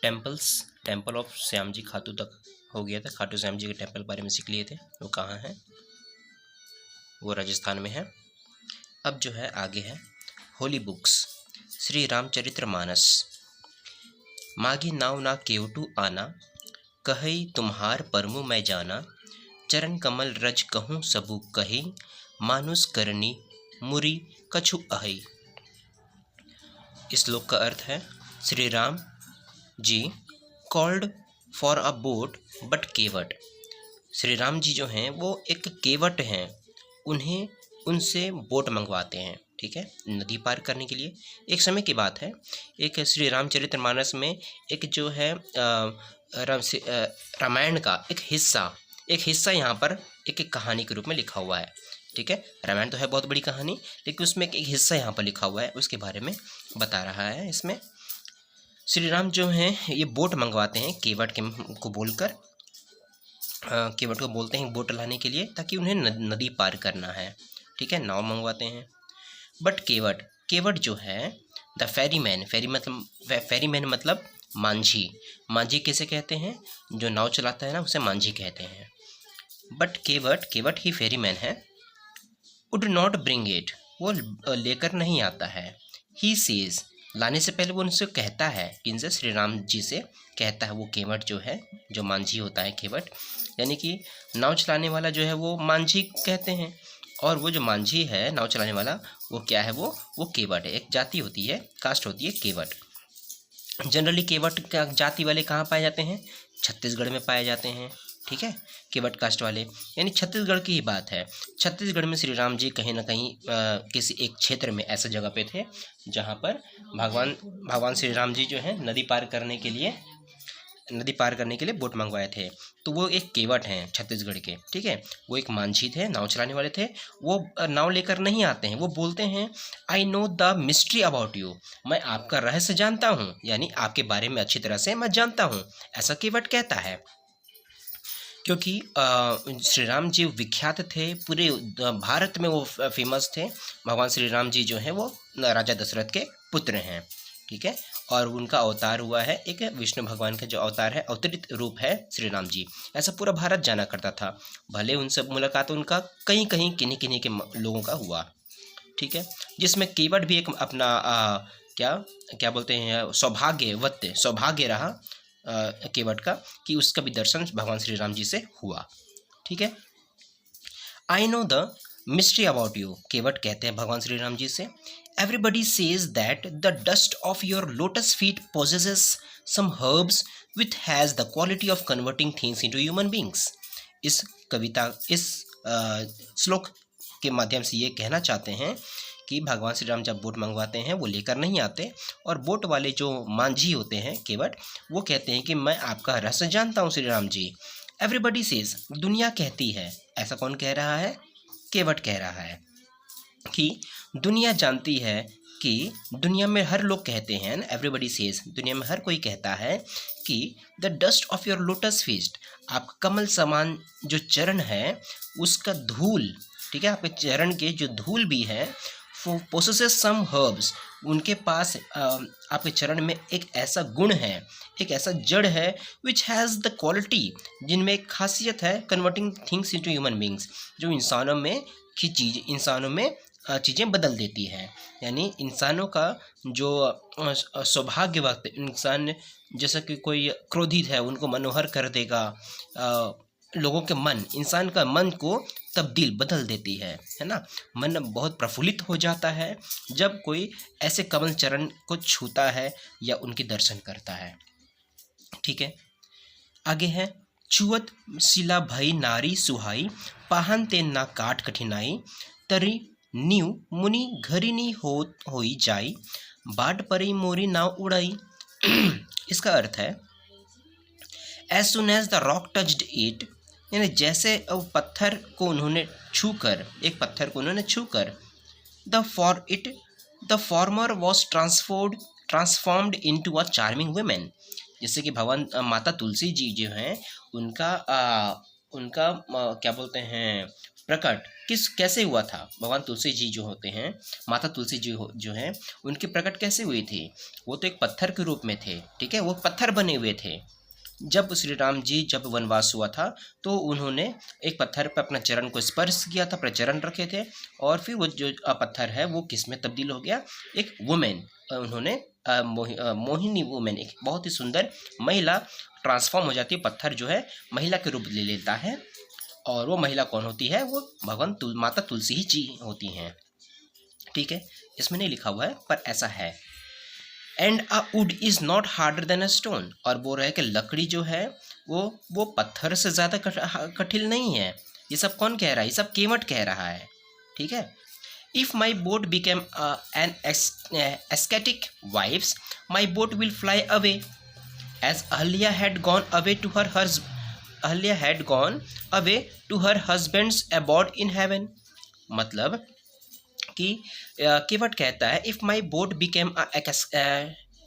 Temples, temple of Shyam ji Khatu तक हो गया था। खाटू श्याम जी के टेम्पल बारे में सीख लिए थे, वो कहाँ है, वो राजस्थान में है। अब जो है आगे है होली बुक्स। श्री रामचरितमानस। मागी नाव ना केवटू आना, कहई तुम्हार परमु मैं जाना, चरण कमल रज कहूँ सबू कही, मानुष करनी मुरी कछु अहई। इस श्लोक का अर्थ है, Shri Ram ji called for a boat but Kevat. Shri Ram ji जो हैं वो एक केवट हैं, उन्हें उनसे बोट मंगवाते हैं, ठीक है, नदी पार करने के लिए। एक समय की बात है, एक श्री रामचरितमानस में एक जो है रामायण का एक हिस्सा यहाँ पर एक कहानी के रूप में लिखा हुआ है, ठीक है। रामायण तो है बहुत बड़ी कहानी, लेकिन उसमें एक हिस्सा यहाँ पर लिखा हुआ है, उसके बारे में बता रहा है। इसमें श्री राम जो हैं ये बोट मंगवाते हैं केवट को बोलकर, केवट को बोलते हैं बोट लाने के लिए, ताकि उन्हें नदी पार करना है, ठीक है, नाव मंगवाते हैं। बट केवट जो है द फेरीमैन, फेरीमैन मतलब मांझी। मांझी किसे कहते हैं, जो नाव चलाता है ना, उसे मांझी कहते हैं। बट केवट ही फेरीमैन है। वुड नॉट ब्रिंग इट, वो लेकर नहीं आता है। ही सेज, लाने से पहले वो उनसे कहता है, किनसे, श्री राम जी से कहता है वो केवट जो है, जो मांझी होता है केवट, यानी कि नाव चलाने वाला जो है वो मांझी कहते हैं, और वो जो मांझी है नाव चलाने वाला वो क्या है, वो केवट है। एक जाति होती है, कास्ट होती है केवट। जनरली केवट का जाति वाले कहाँ पाए जाते हैं, छत्तीसगढ़ में पाए जाते हैं, ठीक है, केवट कास्ट वाले, यानी छत्तीसगढ़ की ही बात है। छत्तीसगढ़ में श्री राम जी कहीं ना कहीं किसी एक क्षेत्र में ऐसे जगह पे थे जहाँ पर भगवान श्री राम जी जो है नदी पार करने के लिए बोट मंगवाए थे। तो वो एक केवट हैं छत्तीसगढ़ के, ठीक है, वो एक मांझी थे, नाव चलाने वाले थे। वो नाव लेकर नहीं आते हैं, वो बोलते हैं आई know the mystery about you, मैं आपका रहस्य जानता हूँ, यानी आपके बारे में अच्छी तरह से मैं जानता हूँ, ऐसा केवट कहता है। क्योंकि श्री राम जी विख्यात थे, पूरे भारत में वो फेमस थे। भगवान श्री राम जी जो हैं वो राजा दशरथ के पुत्र हैं, ठीक है, और उनका अवतार हुआ है, एक विष्णु भगवान का जो अवतार है, अवतरित रूप है श्री राम जी, ऐसा पूरा भारत जाना करता था। भले उनसे मुलाकात उनका कहीं किन्हीं के लोगों का हुआ, ठीक है, जिसमें केवट भी एक अपना क्या बोलते हैं सौभाग्य रहा केवट का, कि उसका भी दर्शन भगवान श्री राम जी से हुआ, ठीक है। I know the mystery about you, Kevat कहते हैं भगवान श्री राम जी से। Everybody says that the dust of your lotus feet possesses some herbs which has the quality of converting things into human beings। इस श्लोक के माध्यम से ये कहना चाहते हैं कि भगवान श्री राम जब बोट मंगवाते हैं वो लेकर नहीं आते, और बोट वाले जो मांझी होते हैं केवट, वो कहते हैं कि मैं आपका रहस्य जानता हूँ श्री राम जी। एवरीबडी सेज, दुनिया कहती है, ऐसा कौन कह रहा है, केवट कह रहा है, कि दुनिया जानती है, कि दुनिया में हर लोग कहते हैं, एवरीबडी सेज, दुनिया में हर कोई कहता है कि the dust of your lotus feet, आपका कमल समान जो चरण है उसका धूल, ठीक है, आपके चरण के जो धूल भी है, possesses some herbs, उनके पास आपके चरण में एक ऐसा गुण है, एक ऐसा जड़ है, which has the quality, जिनमें एक खासियत है, converting things into human beings, जो इंसानों में चीज़ें बदल देती है। यानी इंसानों का जो सौभाग्य वक्त, इंसान जैसा कि कोई क्रोधित है उनको मनोहर कर देगा, लोगों के मन, इंसान का मन को बदल देती है ना, मन बहुत प्रफुल्लित हो जाता है जब कोई ऐसे कमल चरण को छूता है या उनके दर्शन करता है, ठीक है। आगे है छुअत शिला भई नारी सुहाई, पाहन ते ना काट कठिनाई, तरी न्यू मुनि घरिनी होई जाई, बाट परी मोरी नाव उड़ाई। इसका अर्थ है as soon as the rock touched it, यानी जैसे एक पत्थर को उन्होंने छूकर the former was transformed into a charming women, जैसे कि भगवान माता तुलसी जी जो हैं उनका क्या बोलते हैं प्रकट कैसे हुआ था? भगवान तुलसी जी जो होते हैं, माता तुलसी जी जो हैं, उनके प्रकट कैसे हुई थी? वो तो एक पत्थर के रूप में थे, ठीक है, वो पत्थर बने हुए थे। जब श्री राम जी जब वनवास हुआ था तो उन्होंने एक पत्थर पर अपना चरण को स्पर्श किया था, अपने चरण रखे थे, और फिर वो जो पत्थर है वो किस में तब्दील हो गया? एक वुमेन, उन्होंने मोहिनी वुमेन, एक बहुत ही सुंदर महिला ट्रांसफॉर्म हो जाती है। पत्थर जो है महिला के रूप ले लेता है, और वो महिला कौन होती है? वो भगवान माता तुलसी ही जी होती हैं, ठीक है। इसमें नहीं लिखा हुआ है पर ऐसा है। And a would is not harder than a stone, और बोल रहा है कि लकड़ी जो है वो पत्थर से ज़्यादा कठिन नहीं है। ये सब कौन कह रहा है? ये सब केवट कह रहा है, ठीक है। If my boat became an ascetic wife's, my boat will fly away as Ahalya had gone away to her Ahalya had gone away to her husband's abode in heaven. मतलब कि केवट कहता है if my boat became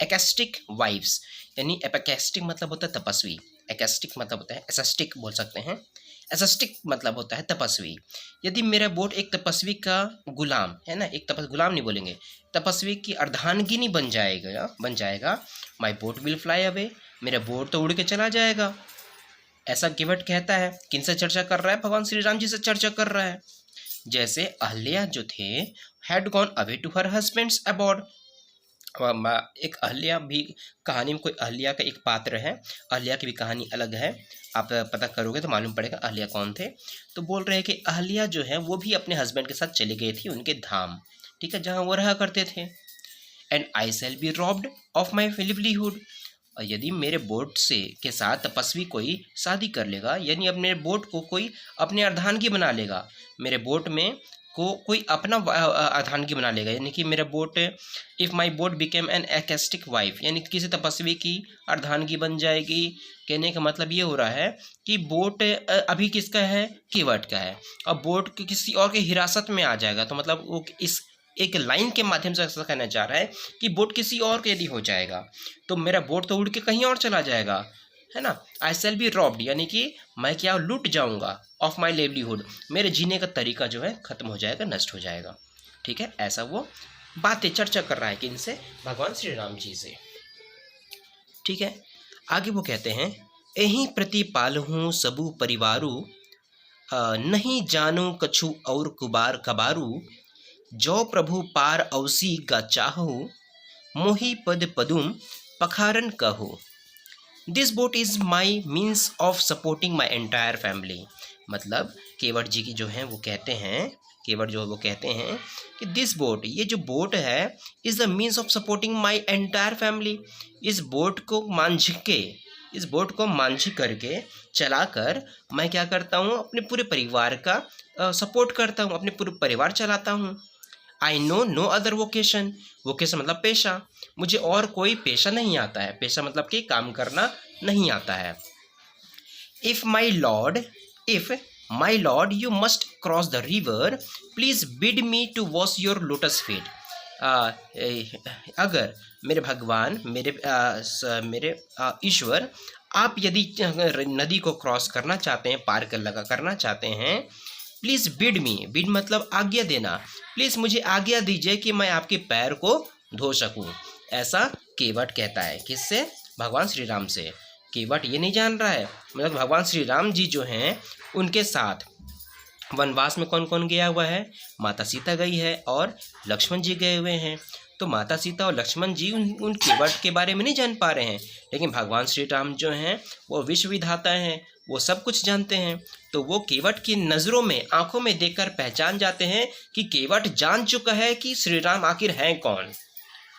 ascetic wife's, यानी एपेकेस्टिक मतलब होता है तपस्वी, एक्स्टिक मतलब होता है एसेस्टिक बोल सकते हैं, एसेस्टिक मतलब होता है तपस्वी। यदि मेरा बोट एक तपस्वी का गुलाम है ना, एक गुलाम नहीं बोलेंगे, तपस्वी की अर्धांगिनी बन जाएगा, माई बोट विल फ्लाई अवे, मेरा बोट तो उड़ के चला जाएगा। ऐसा केवट कहता है। किनसे चर्चा कर रहा है? भगवान श्री राम जी से चर्चा कर रहा है। जैसे अहल्या जो थे, had gone away to her husband's abode, एक अहल्या भी कहानी में कोई अहल्या का एक पात्र है, अहल्या की भी कहानी अलग है, आप पता करोगे तो मालूम पड़ेगा अहल्या कौन थे। तो बोल रहे हैं कि अहल्या जो है वो भी अपने हस्बैंड के साथ चली गई थी उनके धाम, ठीक है, जहाँ वो रहा करते थे। And I shall be robbed of my livelihood, और यदि मेरे बोट से के साथ तपस्वी कोई शादी कर लेगा, यानी अपने बोट को कोई अपने अर्धांगी बना लेगा, मेरे बोट में कोई अपना अर्धांगी बना लेगा, यानी कि मेरा boat, if my boat became an ascetic wife, यानी किसी तपस्वी की अर्धांगी बन जाएगी। कहने का मतलब ये हो रहा है कि बोट अभी किसका है? केवट का है, और बोट किसी और के हिरासत में आ जाएगा, तो मतलब वो इस एक लाइन के माध्यम से ऐसा कहना चाह रहा है कि बोट किसी और के यदि हो जाएगा तो मेरा बोट तो उड़ के कहीं और चला जाएगा, है ना। आई शैल बी रॉब्ड, यानी कि मैं क्या लूट जाऊंगा, ऑफ माई लिवलीहुड, मेरे जीने का तरीका जो है खत्म हो जाएगा, नष्ट हो जाएगा, ठीक है। ऐसा वो बातें चर्चा कर रहा है कि इनसे भगवान श्री राम जी से, ठीक है। आगे वो कहते हैं, यही प्रतिपालहूँ सबू परिवारू, नहीं जानो कछु और कबारू, जो प्रभु पार अवसी का चाहो, मोही पद पदुम पखारन कहो। This boat is my means of supporting my entire family. मतलब केवट जी की जो हैं वो कहते हैं, केवट जो है वो कहते हैं कि दिस बोट, ये जो बोट है, is the means of supporting my entire family. इस बोट को मांझ करके चलाकर मैं क्या करता हूँ? अपने पूरे परिवार का सपोर्ट करता हूँ, अपने पूरे परिवार चलाता हूँ। I know no other vocation, vocation मतलब पेशा, मुझे और कोई पेशा नहीं आता है, पेशा मतलब कि काम करना नहीं आता है। If my lord you must cross the river, please bid me to wash your lotus feet. अगर मेरे भगवान, मेरे ईश्वर, आप यदि नदी को क्रॉस करना चाहते हैं, पार करना चाहते हैं, प्लीज़ बिड मी, बिड मतलब आज्ञा देना, प्लीज़ मुझे आज्ञा दीजिए कि मैं आपके पैर को धो सकूं। ऐसा केवट कहता है। किससे? भगवान श्री राम से। केवट ये नहीं जान रहा है, मतलब भगवान श्री राम जी जो हैं उनके साथ वनवास में कौन कौन गया हुआ है? माता सीता गई है और लक्ष्मण जी गए हुए हैं। तो माता सीता और लक्ष्मण जी उन केवट के बारे में नहीं जान पा रहे हैं, लेकिन भगवान श्री राम जो हैं वो विश्व विधाता हैं, वो सब कुछ जानते हैं। तो वो केवट की नज़रों में, आंखों में देखकर पहचान जाते हैं कि केवट जान चुका है कि श्री राम आखिर हैं कौन।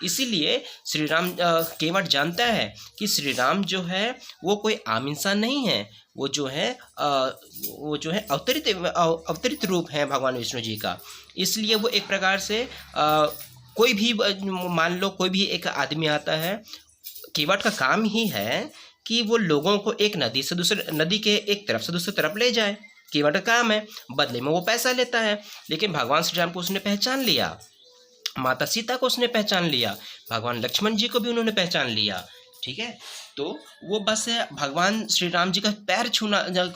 इसीलिए श्री राम, केवट जानता है कि श्री राम जो है वो कोई आम इंसान नहीं है, वो जो है अवतरित रूप है भगवान विष्णु जी का। इसलिए वो एक प्रकार से कोई भी, मान लो कोई भी एक आदमी आता है, केवट का काम ही है कि वो लोगों को एक नदी के एक तरफ से दूसरी तरफ ले जाए। केवट का काम है, बदले में वो पैसा लेता है। लेकिन भगवान श्री राम को उसने पहचान लिया, माता सीता को उसने पहचान लिया, भगवान लक्ष्मण जी को भी उन्होंने पहचान लिया, ठीक है। तो वो बस भगवान श्री राम जी का पैर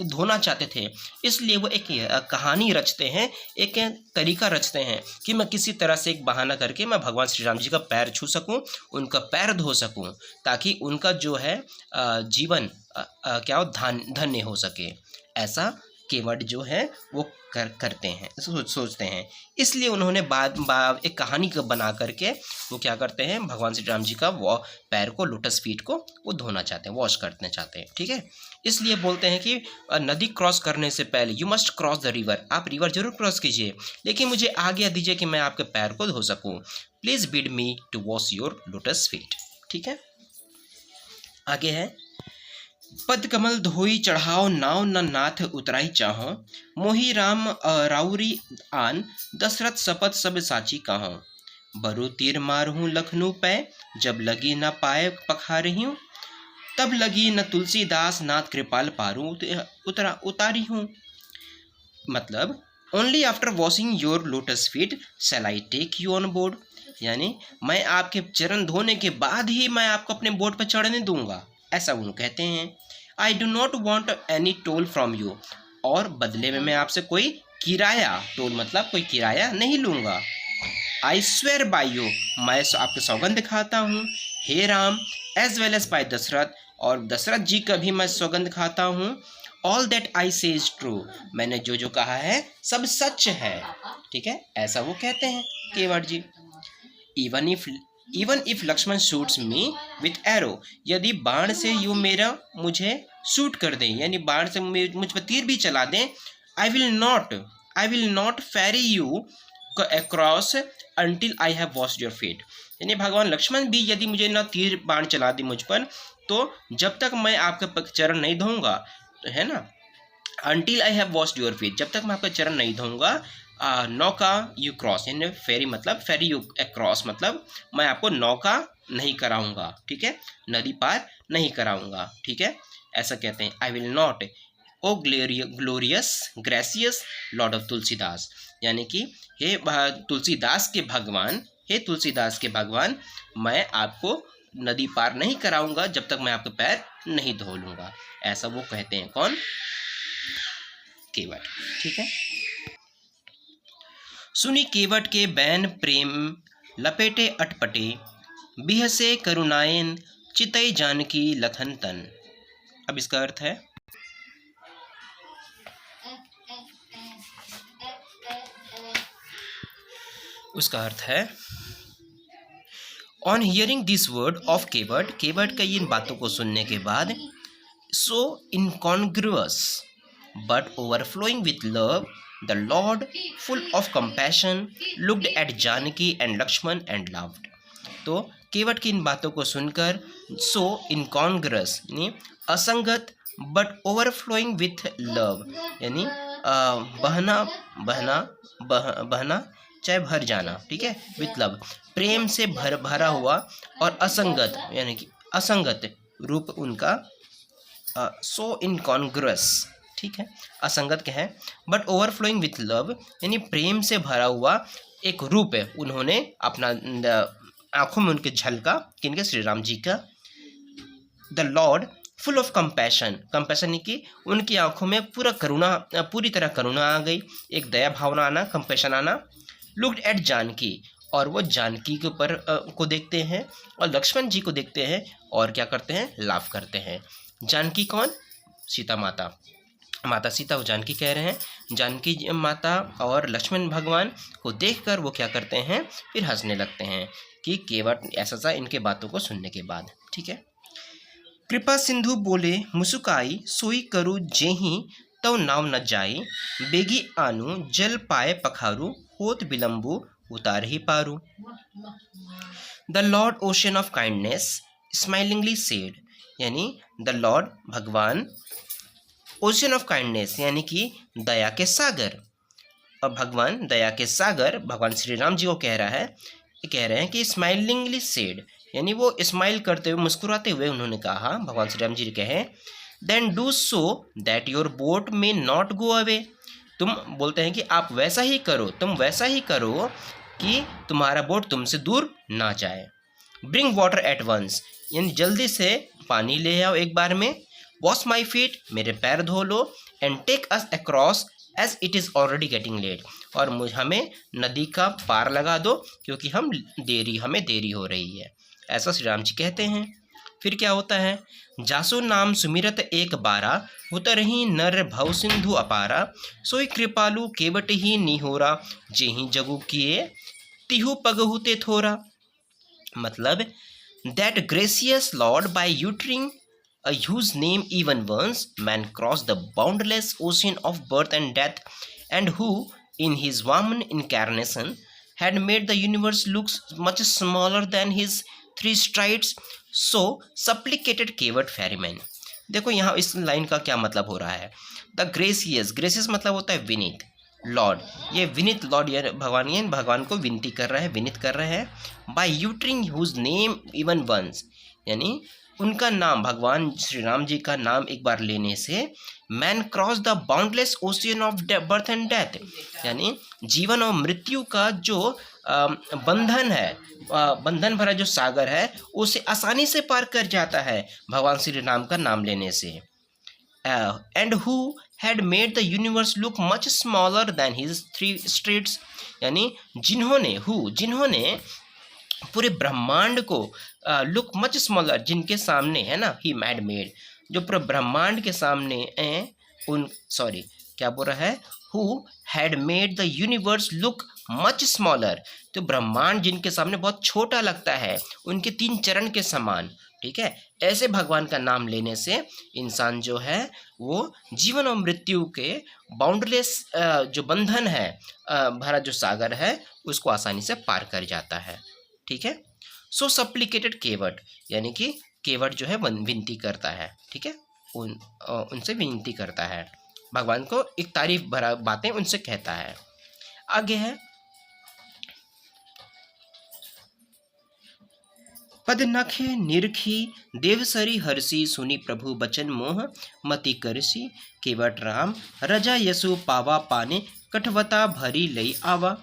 धोना चाहते थे, इसलिए वो एक कहानी रचते हैं, एक तरीका रचते हैं कि मैं किसी तरह से एक बहाना करके मैं भगवान श्री राम जी का पैर छू सकूं, उनका पैर धो सकूं, ताकि उनका जो है जीवन क्या हो धन्य हो सके। ऐसा केवट जो है वो करते हैं, सोचते हैं। इसलिए उन्होंने एक कहानी को बना करके वो क्या करते हैं, भगवान श्री राम जी का वो पैर को, लोटस फीट को वो धोना चाहते हैं, वॉश करना चाहते हैं। ठीक है, इसलिए बोलते हैं कि नदी क्रॉस करने से पहले you must cross the river, आप रिवर जरूर क्रॉस कीजिए, लेकिन मुझे आज्ञा दीजिए कि मैं आपके पैर को धो सकूं। Please bid me to wash your lotus feet. ठीक है, आगे है, पद कमल धोई चढ़ाओ नाव न नाथ उतराई चाहो, मोही राम राउरी आन दशरथ शपथ सब साची कहो, बरु तीर मारहूँ लखनऊ पै जब लगी न पाए पखारी हूँ, तब लगी न तुलसीदास नाथ कृपाल पारू उतारी हूँ। मतलब only after washing your lotus feet shall I take you on board, यानी मैं आपके चरण धोने के बाद ही मैं आपको अपने बोट पर चढ़ने दूंगा, ऐसा वो कहते हैं। I do not want any toll from you, और बदले में मैं आपसे कोई किराया, टोल मतलब कोई किराया नहीं लूँगा। आई स्वेयर बाय यू, मैं आपके सौगंध दिखाता हूँ, हे Ram as well as by Dasharath, और दशरथ जी का भी मैं सौगंध खाता हूँ। ऑल दैट आई से इज ट्रू, मैंने जो जो कहा है सब सच है। ठीक है, ऐसा वो कहते हैं Kevat ji. Even if Lakshman shoots me with arrow, यदि बाण से मुझे शूट कर दें, यानी बाण से मुझ पर तीर भी चला दें, I will not ferry you across until I have washed your feet, यानी भगवान लक्ष्मण भी यदि मुझे न तीर बाण चला दी मुझ पर, तो जब तक मैं आपका चरण नहीं धोऊंगा, तो है ना, until I have washed your feet, जब तक मैं आपका चरण नहीं धोऊंगा, नौका यू क्रॉस, यानी फेरी मतलब फेरी यू क्रॉस मतलब मैं आपको नौका नहीं कराऊंगा। ठीक है, नदी पार नहीं कराऊंगा। ठीक है, ऐसा कहते हैं। I will not O glorious gracious lord of Tulsidas, यानी कि हे तुलसीदास के भगवान, हे तुलसीदास के भगवान, मैं आपको नदी पार नहीं कराऊंगा जब तक मैं आपके पैर नहीं धो लूँगा, ऐसा वो कहते हैं। कौन? केवट। ठीक है, सुनी केवट के बैन प्रेम लपेटे अटपटे, बिहसे करुणायन चितई जानकी लखन तन। अब इसका अर्थ है, उसका अर्थ है, on hearing this word of Kevat, Kevat का इन बातों को सुनने के बाद, so incongruous but overflowing with love, the Lord, full of compassion, looked at Janaki and Lakshman and laughed. तो केवट की इन बातों को सुनकर, so incongruous यानी असंगत, but overflowing with love यानी बहना चाहे भर जाना। ठीक है, with love प्रेम से भरा हुआ, और असंगत यानी कि असंगत रूप उनका, so incongruous। ठीक है, असंगत क्या है, बट ओवरफ्लोइंग विथ लव यानी प्रेम से भरा हुआ एक रूप है उन्होंने अपना आंखों में उनके झलका, किनके? श्री राम जी का। The Lord full of compassion, compassion कि उनकी आंखों में पूरी तरह करुणा आ गई, एक दया भावना आना, कंपैशन आना। लुक्ड एट जानकी, और वो जानकी के ऊपर को देखते हैं, और लक्ष्मण जी को देखते हैं, और क्या करते हैं? लाफ करते हैं। जानकी कौन? सीता माता, माता सीता वो जानकी कह रहे हैं। जानकी माता और लक्ष्मण भगवान को देखकर वो क्या करते हैं? फिर हंसने लगते हैं कि केवट ऐसा सा इनके बातों को सुनने के बाद। ठीक है, कृपा सिंधु बोले मुसुकाई, सोई करू जेही तव नाव न जाई, बेगी आनु जल पाए पखारू, होत बिलम्बु उतार ही पारू। The Lord ocean of kindness smilingly said, यानी द लॉर्ड भगवान ओशन ऑफ काइंडनेस यानी कि दया के सागर, और भगवान दया के सागर भगवान श्री राम जी को कह रहे हैं कि स्माइलिंगली सेड, यानी वो स्माइल करते हुए, मुस्कुराते हुए उन्होंने कहा, भगवान श्री राम जी कहे, then do so that your boat may not go away, तुम बोलते हैं कि आप वैसा ही करो, तुम वैसा ही करो कि तुम्हारा बोट तुमसे दूर ना जाए। ब्रिंग वाटर एट वंस, यानी जल्दी से पानी ले आओ एक बार में। वॉश माई फीट, मेरे पैर धो लो। And take us across as it is already getting late, और हमें नदी का पार लगा दो क्योंकि हमें देरी हो रही है, ऐसा श्री राम जी कहते हैं। फिर क्या होता है, जासो नाम सुमिरत एक बारा, उतरही नर भव सिंधु अपारा, सोई कृपालु केवट ही निहोरा, जेहि जगु किए तिहु पगहुते थोरा। मतलब that gracious Lord by uttering whose name even once man crossed the boundless ocean of birth and death, and who in his Vaman incarnation had made the universe look much smaller than his three strides, so supplicated Kewat ferryman। देखो यहाँ इस line का क्या मतलब हो रहा है। The gracious मतलब होता है विनीत, लॉर्ड, ये विनीत लॉर्ड, ये भगवान को विनती कर रहा है, विनीत कर रहे हैं। By uttering whose name even once, यानी उनका नाम, भगवान श्री राम जी का नाम एक बार लेने से man cross the boundless ocean of birth and death, यानी जीवन और मृत्यु का जो बंधन है, बंधन भरा जो सागर है, उसे आसानी से पार कर जाता है भगवान श्री राम का नाम लेने से। And who had made the universe look much smaller than his three streets, यानी जिन्होंने पूरे ब्रह्मांड को लुक मच स्मॉलर, जिनके सामने है ना, ही मैड मेड, जो पूरे ब्रह्मांड के सामने क्या बोल रहा है, who had made the universe look much smaller, तो ब्रह्मांड जिनके सामने बहुत छोटा लगता है, उनके 3 चरण के समान। ठीक है, ऐसे भगवान का नाम लेने से इंसान जो है वो जीवन और मृत्यु के बाउंडलेस जो बंधन है, भरा जो सागर है, उसको आसानी से पार कर जाता है। ठीक है, सो सप्लिकेटेड केवट, यानी कि केवट जो है विनती करता है। ठीक है, उनसे विनती करता है, भगवान को एक तारीफ भरा बातें उनसे कहता है। आगे है, पद नखे निरखी देवसरी हर्षि, सुनी प्रभु बचन मोह मति करसी, केवट राम रजा यसु पावा पाने, कठवता भरी लई आवा।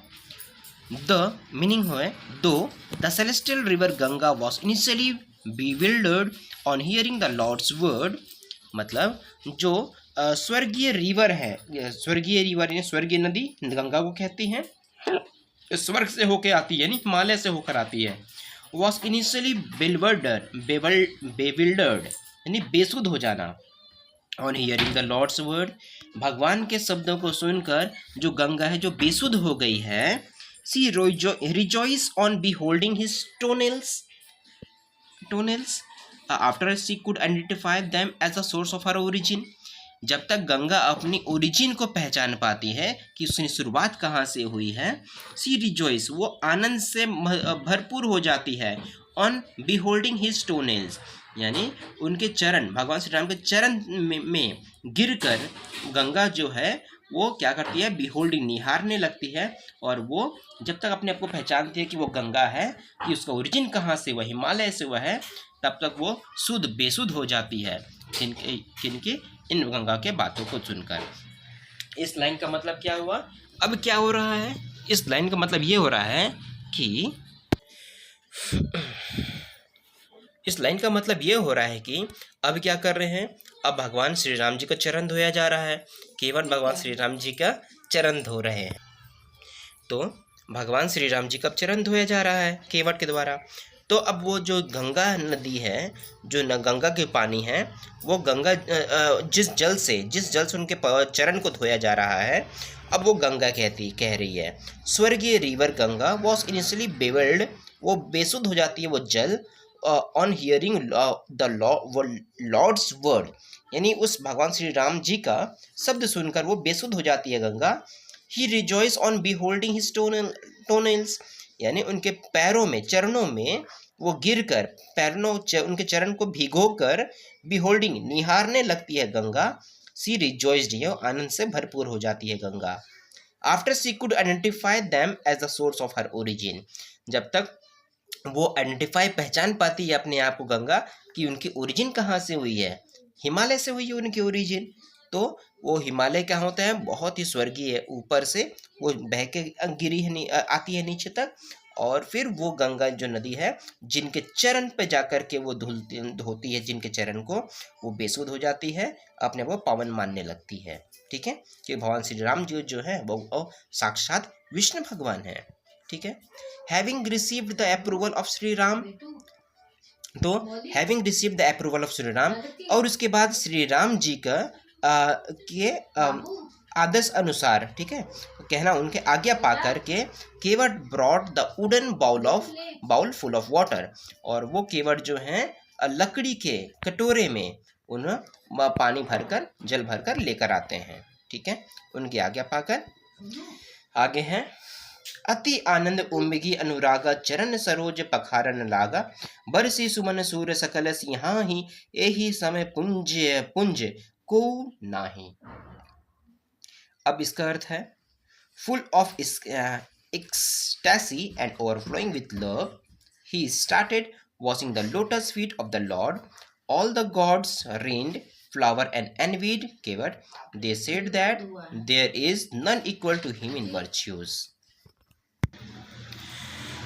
द मीनिंग है, though the celestial river Ganga was initially bewildered on hearing the lord's word, मतलब जो स्वर्गीय रिवर है, स्वर्गीय रिवर यानी स्वर्गीय नदी गंगा को कहती हैं, स्वर्ग से होकर आती है, यानी हिमालय से होकर आती है। वॉज इनिशियली बेविल्डर्ड यानी बेसुध हो जाना। On hearing the lord's word, भगवान के शब्दों को सुनकर जो गंगा है जो बेसुध हो गई है। She rejoice on beholding his toenails after she could identify them as the source of her origin। जब तक गंगा अपनी ओरिजिन को पहचान पाती है कि उसकी शुरुआत कहाँ से हुई है, सी रिजॉइस वो आनंद से भरपूर हो जाती है। ऑन beholding his toenails यानी उनके चरण, भगवान श्री राम के चरण में गिरकर गंगा जो है वो क्या करती है, बिहोल्डिंग निहारने लगती है। और वो जब तक अपने आप को पहचानती है कि वो गंगा है, कि उसका ओरिजिन कहाँ से, वह हिमालय से वह है, तब तक वो शुद्ध बेसुध हो जाती है किनके इन गंगा के बातों को सुनकर। इस लाइन का मतलब क्या हुआ, अब क्या हो रहा है, इस लाइन का मतलब ये हो रहा है कि इस लाइन का मतलब ये हो रहा है कि अब क्या कर रहे हैं, अब भगवान श्री राम जी का चरण धोया जा रहा है, केवल भगवान श्री राम जी का चरण धो रहे हैं। तो भगवान श्री राम जी का चरण धोया जा रहा है केवट के द्वारा। तो अब वो जो गंगा नदी है, जो गंगा के पानी है, वो गंगा जिस जल से उनके चरण को धोया जा रहा है, अब वो गंगा कह रही है, स्वर्गीय river Ganga was initially bewildered, वो बेसुध हो जाती है वो जल। On hearing the lord's word यानी उस भगवान श्री राम जी का शब्द सुनकर वो बेसुध हो जाती है Ganga. He rejoice on beholding his toenails यानी उनके पैरों में, चरणों में वो गिरकर उनके चरण को भिगोकर beholding निहारने लगती है गंगा। सी रिजॉइस्ड ये आनंद से भरपूर हो जाती है Ganga. After she could identify them as the source of her origin, जब तक वो आइडेंटिफाई पहचान पाती है अपने आप को गंगा कि उनकी ओरिजिन कहाँ से हुई है, हिमालय से हुई है उनकी ओरिजिन। तो वो हिमालय क्या होता है, बहुत ही स्वर्गीय है, ऊपर से वो बह के गिरी है, आती है नीचे तक, और फिर वो गंगा जो नदी है जिनके चरण पे जाकर के वो धोती है, जिनके चरण को, वो बेसुध हो जाती है, अपने वो पावन मानने लगती है। ठीक है, कि भगवान श्री राम जी जो है वो साक्षात विष्णु भगवान है। ठीक है, having received the approval of Shri Ram, तो having received the approval of Shri Ram, और उसके बाद श्री राम जी का के आदेश अनुसार, ठीक है, कहना उनके आज्ञा पा करके Kevat brought the wooden bowl full of water, और वो केवट जो है लकड़ी के कटोरे में उन पानी भरकर, जल भरकर लेकर आते हैं। ठीक है, उनकी आज्ञा पाकर। आगे है, अति आनंद उम्बिगी अनुरागा चरण सरोज पखारन लागा, बरसी सुमन सूर सकलस यहाँ ही यही समय पुंज पुंज को नाही। अब इसका अर्थ है, full of ecstasy and overflowing with love, he started washing the lotus feet of the Lord. All the gods reigned flower and envied Kevat. They said that there is none equal to him in virtues.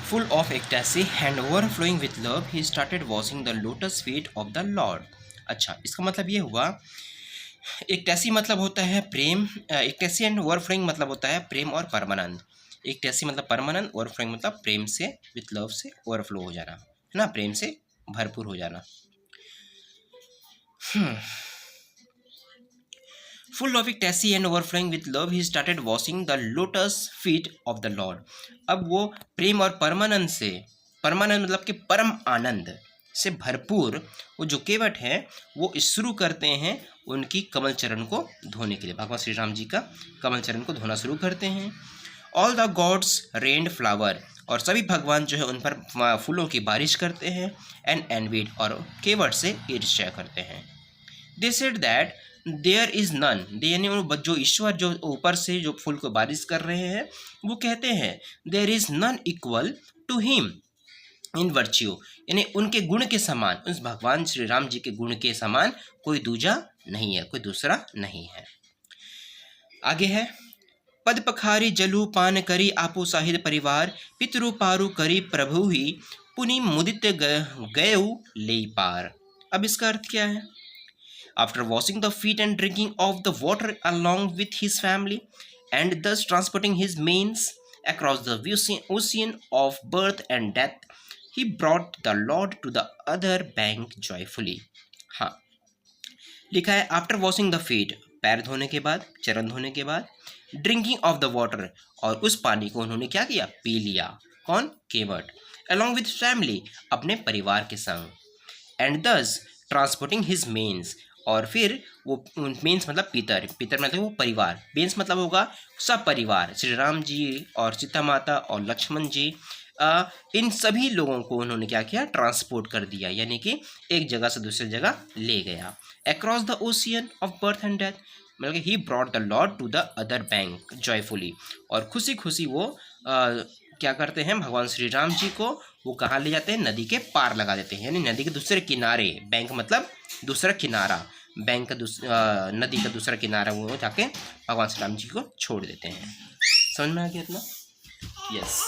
Full of ecstasy and overflowing with love, he started washing the lotus feet of the Lord. अच्छा, इसका मतलब ये हुआ, ecstasy मतलब होता है प्रेम, ecstasy and overflowing मतलब होता है प्रेम और परमानंद। एक्टेसी मतलब परमानंद, ओवरफ्लोइंग मतलब प्रेम से, विथ लव से ओवरफ्लो हो जाना, है ना, प्रेम से भरपूर हो जाना। Full of ecstasy and overflowing with love, he started washing the lotus feet of the Lord. अब वो प्रेम और परमानंद से, परमानंद मतलब कि परम आनंद से भरपूर वो जो केवट है वो शुरू करते हैं उनकी कमल चरण को धोने के लिए। भगवान श्री राम जी का कमल चरण को धोना शुरू करते हैं। All the gods rained flower, और सभी भगवान जो है उन पर फूलों की बारिश करते हैं। एंड एनवीड, और केवट से ईर्ष्या करते हैं। They said that there is none, यानी जो ईश्वर जो ऊपर से जो फूल को बारिश कर रहे हैं वो कहते हैं there is none equal to him in virtue, यानी उनके गुण के समान, उस भगवान श्री राम जी के गुण के समान कोई दूजा नहीं है, कोई दूसरा नहीं है। आगे है, पद पखारी जलू पान करी आपो साहिद परिवार, पितरु पारु करी प्रभु ही पुनि मुदित गयऊ ले पार। अब इसका अर्थ क्या है? After washing the feet and drinking of the water along with his family, and thus transporting his manes across the ocean of birth and death, he brought the Lord to the other bank joyfully. हाँ, लिखा है after washing the feet, पैर धोने के बाद, चरण धोने के बाद, ड्रिंकिंग ऑफ द वाटर, और उस पानी को उन्होंने क्या किया? पी लिया। कौन? केवट। अलॉन्ग विथ फैमिली, अपने परिवार के संग। एंड दस ट्रांसपोर्टिंग हिज मेन्स, और फिर वो मेन्स मतलब पितर, पितर मतलब वो परिवार, मेन्स मतलब होगा सब परिवार, श्री राम जी और सीता माता और लक्ष्मण जी, इन सभी लोगों को उन्होंने क्या किया? ट्रांसपोर्ट कर दिया, यानी कि एक जगह से दूसरी जगह ले गया। Across the ocean of birth and death, मतलब कि he brought the lord to the other bank joyfully, और खुशी खुशी वो क्या करते हैं? भगवान श्री राम जी को वो कहाँ ले जाते हैं? नदी के पार लगा देते हैं, यानी नदी के दूसरे किनारे। बैंक मतलब दूसरा किनारा, बैंक का नदी का दूसरा किनारा वो जाके भगवान श्री राम जी को छोड़ देते हैं। समझ में आ गया इतना? यस।